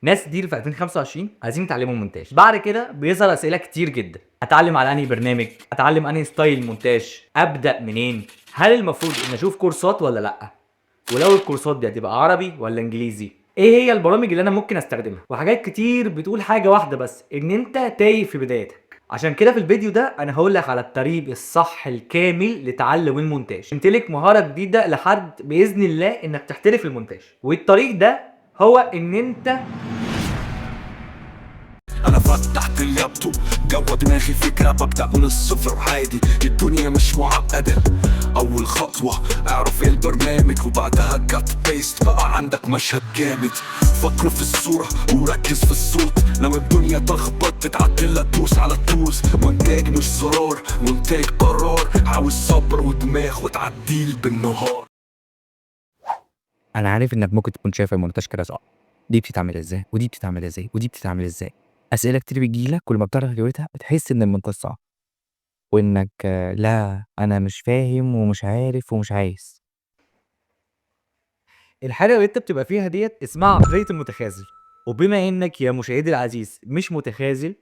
ناس كتير في 2025 عايزين يتعلموا مونتاج. بعد كده بيظهر اسئله كتير جدا: اتعلم على انهي برنامج؟ اتعلم انهي ستايل مونتاج؟ ابدا منين؟ هل المفروض ان اشوف كورسات ولا لا؟ ولو الكورسات دي هتبقى عربي ولا انجليزي؟ ايه هي البرامج اللي انا ممكن استخدمها؟ وحاجات كتير بتقول حاجه واحده بس: ان انت تايه في بدايتك. عشان كده في الفيديو ده انا هقول لك على الطريق الصح الكامل لتعلم المونتاج، تمتلك مهاره جديده لحد باذن الله انك تحترف المونتاج. والطريق ده هو ان انت انا فتحت اللابتوب جوه دماغي فكرة ببدأ من الصفر عادي. الدنيا مش معقدة، اول خطوة اعرف البرنامج وبعدها كات بيست بقى عندك مشهد جامد. فكر في الصورة وركز في الصوت، لو الدنيا تخبط تتعدل تدوس على الدوس. مونتاج مش زرار، مونتاج قرار، عاوز صبر ودماغ وتعديل بالنهار. انا عارف انك ممكن تكون شايف المونتاج كده صعب، دي بتتعمل ازاي ودي بتتعمل ازاي ودي بتتعمل ازاي. اسئله كتير بتجيلك كل ما بتعرف اجابتها بتحس ان المونتاج صعب، وانك لا انا مش فاهم ومش عارف ومش عايز. الحاجه اللي انت بتبقى فيها ديت اسمها عقليه المتخاذل. وبما انك يا مشاهدي العزيز مش متخاذل،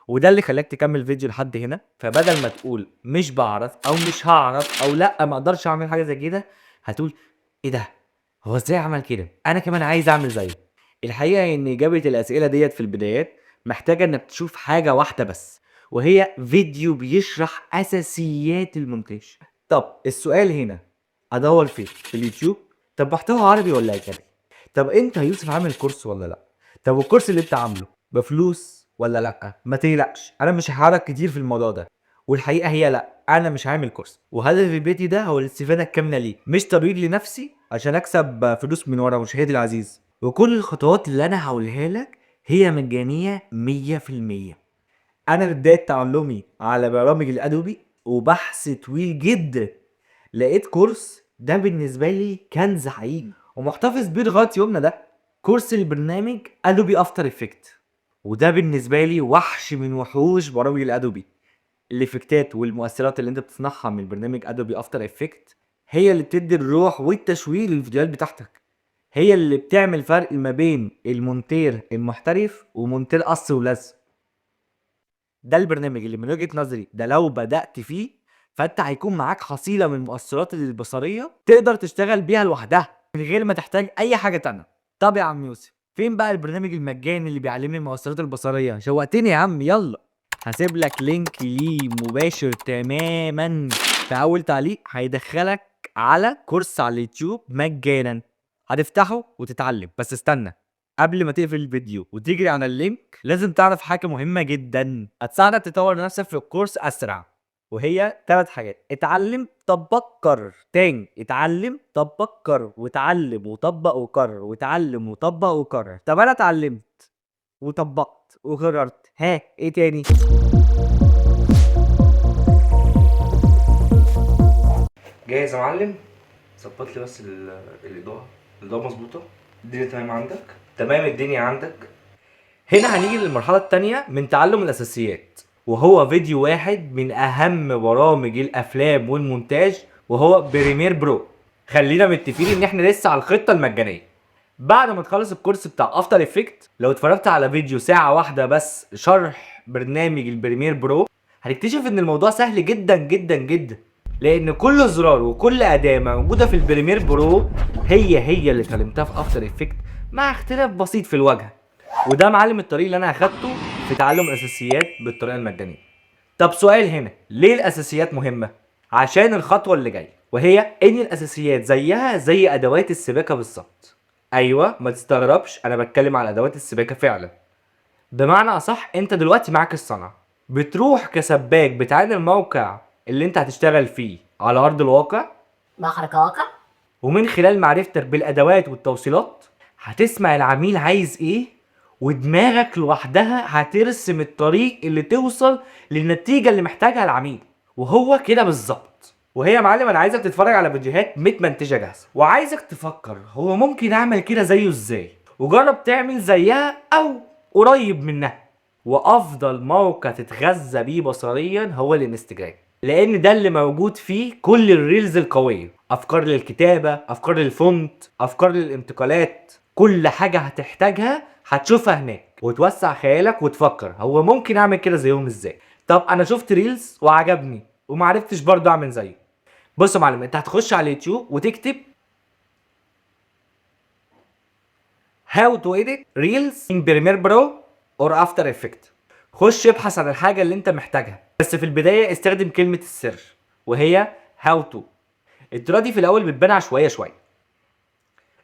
وده اللي خلاك تكمل فيديو لحد هنا، فبدل ما تقول مش بعرف او مش هعرف او لا ما اقدرش اعمل حاجه زي كده، هتقول ايه ده؟ هو ازاي عمل كده؟ انا كمان عايز اعمل زيه. الحقيقه ان اجابه الاسئله ديت في البدايات محتاجه انك تشوف حاجه واحده بس، وهي فيديو بيشرح اساسيات المونتاج. طب السؤال هنا: ادور فين؟ في اليوتيوب؟ طب محتوى عربي ولا اجنبي؟ طب انت يا يوسف عامل كورس ولا لا؟ طب والكورس اللي انت عامله بفلوس ولا لا؟ ما تقلقش، انا مش هحرك كتير في الموضوع ده. والحقيقه هي لا، انا مش عامل كورس، وهدفي في بيتي ده هو الاستفاده الكامله ليه، مش ترويج لنفسي عشان اكسب فلوس من ورا مشاهدي العزيز. وكل الخطوات اللي انا هقولها لك هي مجانيه 100%. انا في بدايه تعلمي على برامج الادوبي وبحث طويل جدا لقيت كورس ده بالنسبه لي كنز حقيقي ومحتفظ بيه لغايه يومنا ده: كورس البرنامج ادوبي افتر افكت. وده بالنسبه لي وحش من وحوش برامج الادوبي. الافكتات والمؤثرات اللي انت بتصنعها من برنامج ادوبي افتر افكت هي اللي بتدي الروح والتشويق للفيديوهات بتاعتك، هي اللي بتعمل فرق ما بين المونتير المحترف ومونتير قص ولزق. ده البرنامج اللي من وجهة نظري ده لو بدأت فيه فانت هيكون معاك حصيلة من المؤثرات البصرية تقدر تشتغل بيها لوحدها من غير ما تحتاج اي حاجة تانية. طب يا عم يوسف، فين بقى البرنامج المجاني اللي بيعلمني المؤثرات البصرية؟ شوقتني يا عم، يلا هسيب لك لينك ليه مباشر تماما في اول تعليق، هيدخلك على كورس على اليوتيوب مجانا. هتفتحه وتتعلم. بس استنى، قبل ما تقفل الفيديو وتجري على اللينك لازم تعرف حاجة مهمة جدا هتساعدك تطور نفسك في الكورس أسرع، وهي 3 حاجات: اتعلم، طبق، كرر. تاني: اتعلم، طبق، كرر. وتعلم وطبق وكرر وتعلم وطبق وكرر. طب أنا اتعلمت وطبقت وكررت، ها ايه تاني؟ جاهز يا معلم؟ ظبط لي بس الاضاءه مظبوطه. الدنيا تمام عندك؟ تمام الدنيا عندك. هنا هنيجي للمرحلة التانية من تعلم الأساسيات، وهو فيديو واحد من أهم برامج الأفلام والمونتاج، وهو بريمير برو. خلينا متفقين إن إحنا لسه على الخطة المجانية. بعد ما تخلص الكورس بتاع افتر افكت، لو اتفرجت على فيديو ساعة واحدة بس شرح برنامج البريمير برو، هتكتشف إن الموضوع سهل جدا جدا جدا، لأن كل زرار وكل أداة موجودة في البريمير برو هي اللي اتعلمتها في افتر افكت، مع اختلاف بسيط في الواجهة. وده معلم الطريق اللي انا اخدته في تعلم الاساسيات بالطريقه المجانيه. طب سؤال هنا: ليه الاساسيات مهمه؟ عشان الخطوه اللي جايه، وهي ان الاساسيات زيها زي ادوات السباكه بالظبط. ايوه ما تستغربش، انا بتكلم على ادوات السباكه فعلا. بمعنى اصح، انت دلوقتي معاك الصنعه، بتروح كسباك بتعين الموقع اللي انت هتشتغل فيه على ارض الواقع، بخرج واقع. ومن خلال معرفتك بالادوات والتوصيلات هتسمع العميل عايز ايه، ودماغك لوحدها هترسم الطريق اللي توصل للنتيجة اللي محتاجها العميل. وهو كده بالظبط. وهي يا معلم انا عايزك تتفرج على فيديوهات متمنتجة جاهزة، وعايزك تفكر هو ممكن اعمل كده زيه ازاي، وجرب تعمل زيها او قريب منها. وافضل موقع تتغذى بيه بصريا هو الانستجرام، لان ده اللي موجود فيه كل الريلز القوية: افكار للكتابة، افكار للفونت، افكار للانتقالات. كل حاجة هتحتاجها هتشوفها هناك، وتوسع خيالك وتفكر هو ممكن اعمل كده زيهم ازاي. طب انا شفت ريلز وعجبني ومعرفتش برضو اعمل زيه. بص يا معلم، انت هتخش على اليوتيوب وتكتب How to edit reels in Premiere Pro or After Effects. خش ابحث عن الحاجة اللي انت محتاجها، بس في البداية استخدم كلمة السر وهي How to. الطريقة دي في الأول بتبان عشوائية شوية،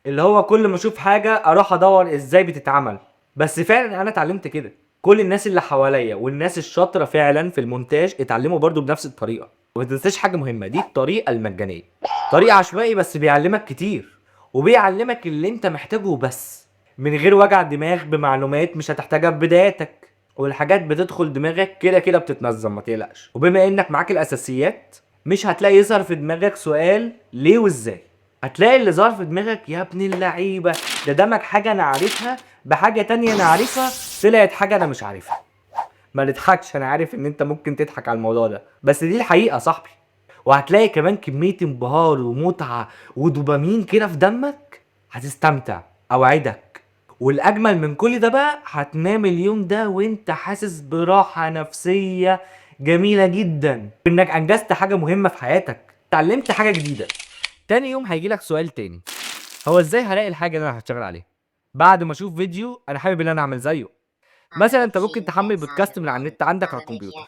اللي هو كل ما اشوف حاجة اروح ادور ازاي بتتعمل، بس فعلا انا اتعلمت كده. كل الناس اللي حواليا والناس الشاطرة فعلا في المونتاج اتعلموا برضو بنفس الطريقة. وما تنساش حاجة مهمة، دي الطريقة المجانية، طريقة عشوائي بس بيعلمك كتير، وبيعلمك اللي انت محتاجه بس من غير وجع دماغ بمعلومات مش هتحتاجها في بداياتك، والحاجات بتدخل دماغك كده كده بتتنظم ما تقلقش. وبما انك معاك الاساسيات مش هتلاقي يظهر في دماغك سؤال ليه وازاي، هتلاقي اللي ظهر في دماغك يا ابن اللعيبه ده دمج حاجه انا عارفها بحاجه تانية انا عارفها طلعت حاجه انا مش عارفها. ما نضحكش، انا عارف ان انت ممكن تضحك على الموضوع ده بس دي الحقيقه صاحبي. وهتلاقي كمان كميه انبهار ومتعه ودوبامين كده في دمك، هتستمتع اوعدك. والاجمل من كل ده بقى، هتنام اليوم ده وانت حاسس براحه نفسيه جميله جدا، انك انجزت حاجه مهمه في حياتك، اتعلمت حاجه جديده. تاني يوم هيجيلك سؤال تاني، هو ازاي هلاقي الحاجه اللي انا هشتغل عليها بعد ما اشوف فيديو انا حابب ان انا اعمل زيه. مثلا انت ممكن تحمل بودكاست من على النت عندك على الكمبيوتر،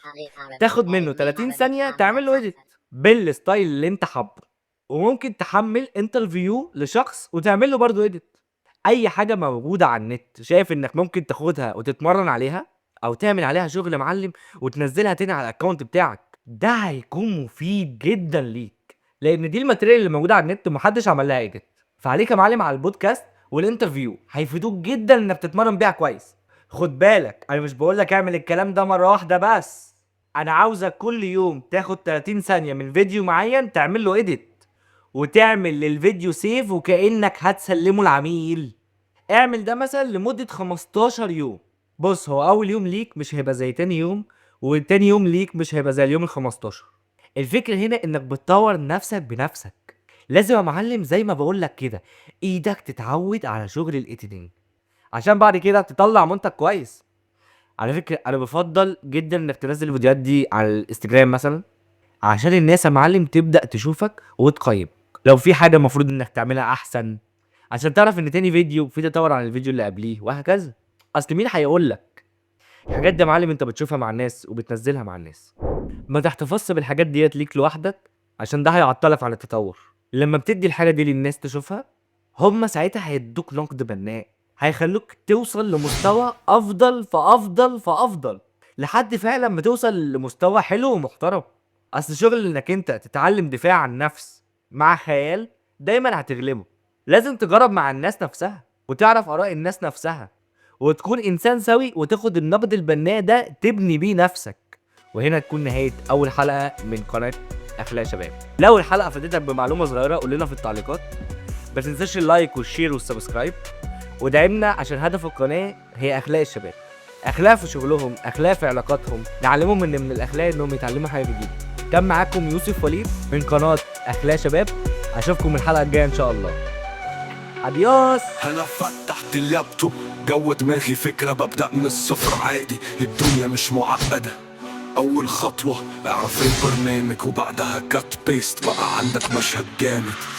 تاخد منه 30 ثانيه تعمل له اديت بالستايل اللي انت حابه. وممكن تحمل انترفيو لشخص وتعمل له برضه اديت. اي حاجه موجوده على النت شايف انك ممكن تاخدها وتتمرن عليها او تعمل عليها شغل معلم وتنزلها تاني على الاكونت بتاعك، ده هيكون مفيد جدا ليك، لان دي الماتيريال اللي موجوده على النت ومحدش عمل لها ايديت. فعليك يا معلم على البودكاست والانترفيو، هيفيدوك جدا انك تتمرن بيها كويس. خد بالك انا مش بقول لك اعمل الكلام ده مره واحده بس، انا عاوزك كل يوم تاخد 30 ثانيه من فيديو معين تعمل له ايديت وتعمل للفيديو سيف وكانك هتسلمه العميل. اعمل ده مثلا لمده 15 يوم. بص، هو اول يوم ليك مش هيبقى زي تاني يوم، والتاني يوم ليك مش هيبقى زي اليوم ال15. الفكرة هنا انك بتطور نفسك بنفسك. لازم يا معلم زي ما بقولك كده ايدك تتعود على شغل الايديتنج عشان بعد كده تطلع منتج كويس. على فكرة انا بفضل جدا انك تنزل الفيديوهات دي على الانستجرام مثلا، عشان الناس يا معلم تبدأ تشوفك وتقيم لو في حاجة المفروض انك تعملها احسن، عشان تعرف ان تاني فيديو فيه تطور عن الفيديو اللي قبليه وهكذا. اصل مين هيقولك؟ الحاجات دي يا معلم انت بتشوفها مع الناس وبتنزلها مع الناس. ما تحتفظش بالحاجات ديت ليك لوحدك عشان ده هيعطلك عن التطور. لما بتدي الحاجه دي للناس تشوفها، هم ساعتها هيدوك نقد بناء، هيخلوك توصل لمستوى افضل فافضل فافضل لحد فعلا ما توصل لمستوى حلو ومحترم. اصل شغل انك انت تتعلم دفاع عن النفس مع خيال دايما هتغلبه. لازم تجرب مع الناس نفسها وتعرف اراء الناس نفسها، وتكون انسان سوي وتاخد النقد البناء ده تبني بيه نفسك. وهنا تكون نهايه اول حلقه من قناه اخلاق شباب. لو الحلقه فادتك بمعلومه صغيره قول لنا في التعليقات. ما تنساش اللايك والشير والسبسكرايب، ودعمنا عشان هدف القناه هي اخلاق الشباب، اخلاق في شغلهم، اخلاق في علاقاتهم، نعلمهم ان من الاخلاق انهم يتعلموا حاجه جديده. كان معاكم يوسف وليد من قناه اخلاق شباب، اشوفكم الحلقه الجايه ان شاء الله. اديوس. انا فتحت اللابتوب جوه دماغي فكرة ببدأ من الصفر عادي. الدنيا مش معقدة، اول خطوة اعرف البرنامج وبعدها كات بيست بقى عندك مشهد جامد.